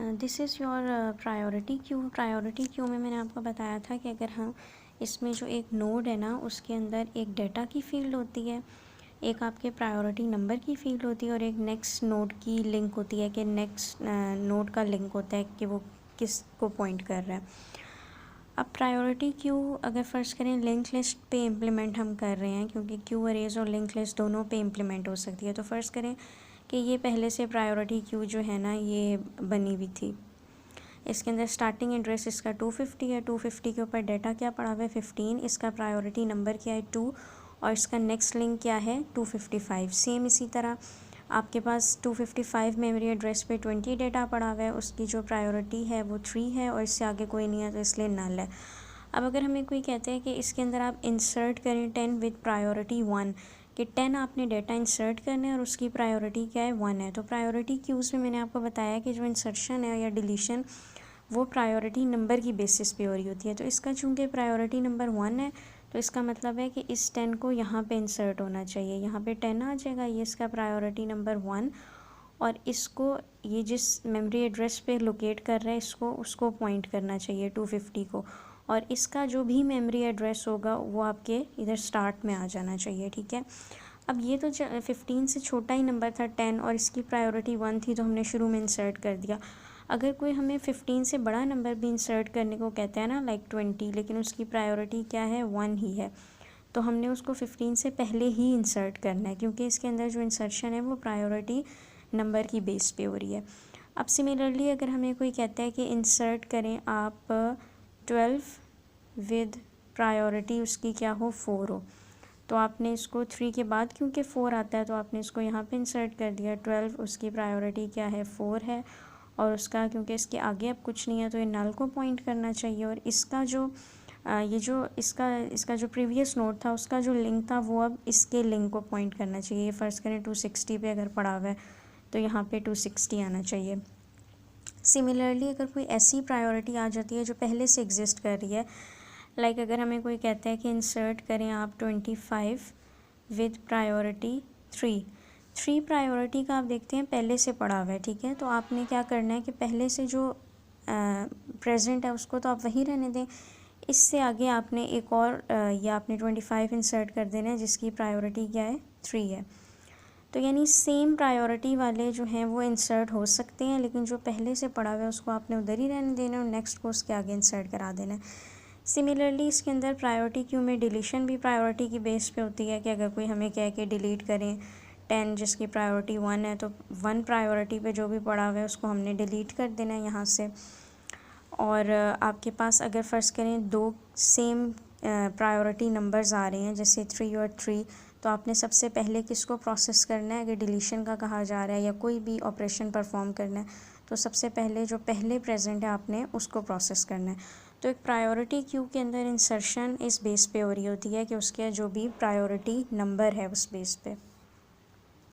This is your priority queue. Priority queue में मैंने आपको बताया था कि अगर हम इसमें जो एक नोड है ना उसके अंदर एक डेटा की फील्ड होती है, एक आपके प्रायोरिटी नंबर की फील्ड होती है और एक नेक्स्ट नोड की लिंक होती है कि नेक्स्ट नोड का लिंक होता है कि वो किस को पॉइंट कर रहा है। अब प्रायोरिटी क्यू अगर फ़र्ज़ करें लिंक लिस्ट पे इम्प्लीमेंट हम कर रहे हैं, क्योंकि क्यू अरेज और लिंक लिस्ट दोनों पे इम्प्लीमेंट हो सकती है। तो फ़र्ज़ करें कि ये पहले से प्रायोरिटी क्यू जो है ना ये बनी हुई थी। इसके अंदर स्टार्टिंग एड्रेस इसका 250 है, 250 के ऊपर डाटा क्या पड़ा हुआ है 15, इसका प्रायोरिटी नंबर क्या है 2 और इसका नेक्स्ट लिंक क्या है 255। सेम इसी तरह आपके पास 255 मेमोरी एड्रेस पे 20 डाटा पड़ा हुआ है, उसकी जो प्रायोरिटी है वो 3 है और इससे आगे कोई नहीं है तो इसलिए नल है। अब अगर हमें कोई कहते हैं कि इसके अंदर आप इंसर्ट करें 10 विद प्रायोरिटी 1, कि 10 आपने डाटा इंसर्ट करना है और उसकी प्रायोरिटी क्या है 1 है, तो प्रायोरिटी क्यूज़ में मैंने आपको बताया कि जो इंसर्शन है या डिलीशन वो प्रायोरिटी नंबर की बेसिस पे हो रही होती है। तो इसका चूँकि प्रायोरिटी नंबर 1 है तो इसका मतलब है कि इस 10 को यहाँ पे इंसर्ट होना चाहिए, यहाँ पे 10 आ जाएगा, ये इसका प्रायोरिटी नंबर 1 और इसको ये जिस मेमोरी एड्रेस पे लोकेट कर रहा है इसको उसको पॉइंट करना चाहिए 250 को, और इसका जो भी मेमोरी एड्रेस होगा वो आपके इधर स्टार्ट में आ जाना चाहिए। ठीक है, अब ये तो 15 से छोटा ही नंबर था 10 और इसकी प्रायोरिटी 1 थी तो हमने शुरू में इंसर्ट कर दिया। अगर कोई हमें 15 से बड़ा नंबर भी इंसर्ट करने को कहता है ना लाइक 20, लेकिन उसकी प्रायोरिटी क्या है 1 ही है, तो हमने उसको 15 से पहले ही इंसर्ट करना है, क्योंकि इसके अंदर जो इंसर्शन है वो प्रायोरिटी नंबर की बेस पे हो रही है। अब सिमिलरली अगर हमें कोई कहता है कि इंसर्ट करें आप 12 विद प्रायोरिटी उसकी क्या हो 4 हो, तो आपने इसको 3 के बाद क्योंकि 4 आता है तो आपने इसको यहाँ पे इंसर्ट कर दिया। 12 उसकी प्रायोरिटी क्या है 4 है और उसका क्योंकि इसके आगे अब कुछ नहीं है तो ये नल को पॉइंट करना चाहिए, और इसका जो ये जो इसका जो प्रीवियस नोड था उसका जो लिंक था वो अब इसके लिंक को पॉइंट करना चाहिए। फ़र्ज़ करें 260 पे अगर पड़ा हुआ है तो यहाँ पे 260 आना चाहिए। सिमिलरली अगर कोई ऐसी प्रायोरिटी आ जाती है जो पहले से एग्जिस्ट कर रही है, लाइक अगर हमें कोई कहता है कि इंसर्ट करें आप 25 विद प्रायोरिटी 3 प्रायोरिटी का आप देखते हैं पहले से पड़ा हुआ है। ठीक है, तो आपने क्या करना है कि पहले से जो प्रेजेंट है उसको तो आप वहीं रहने दें, इससे आगे आपने एक और या आपने 25 इंसर्ट कर देना है जिसकी प्रायोरिटी क्या है 3 है। तो यानी सेम प्रायोरिटी वाले जो हैं वो इंसर्ट हो सकते हैं, लेकिन जो पहले से पड़ा हुआ है उसको आपने उधर ही रहने देना और नेक्स्ट को उसके आगे इंसर्ट करा देना है। सिमिलरली इसके अंदर प्रायोरिटी क्यू में डिलीशन भी प्रायोरिटी की बेस पे होती है कि अगर कोई हमें कहे कि डिलीट करें 10 जिसकी प्रायोरिटी 1 है तो 1 प्रायोरिटी पे जो भी पड़ा हुआ है उसको हमने डिलीट कर देना है यहाँ से। और आपके पास अगर फ़र्ज़ करें 2 सेम प्रायोरिटी नंबर्स आ रहे हैं जैसे 3 और 3, तो आपने सबसे पहले किसको प्रोसेस करना है, अगर डिलीशन का कहा जा रहा है या कोई भी ऑपरेशन परफॉर्म करना है तो सबसे पहले जो पहले प्रेजेंट है आपने उसको प्रोसेस करना है। तो एक प्रायोरिटी क्यू के अंदर इंसर्शन इस बेस पे हो रही होती है कि उसके जो भी प्रायोरिटी नंबर है उस बेस पे।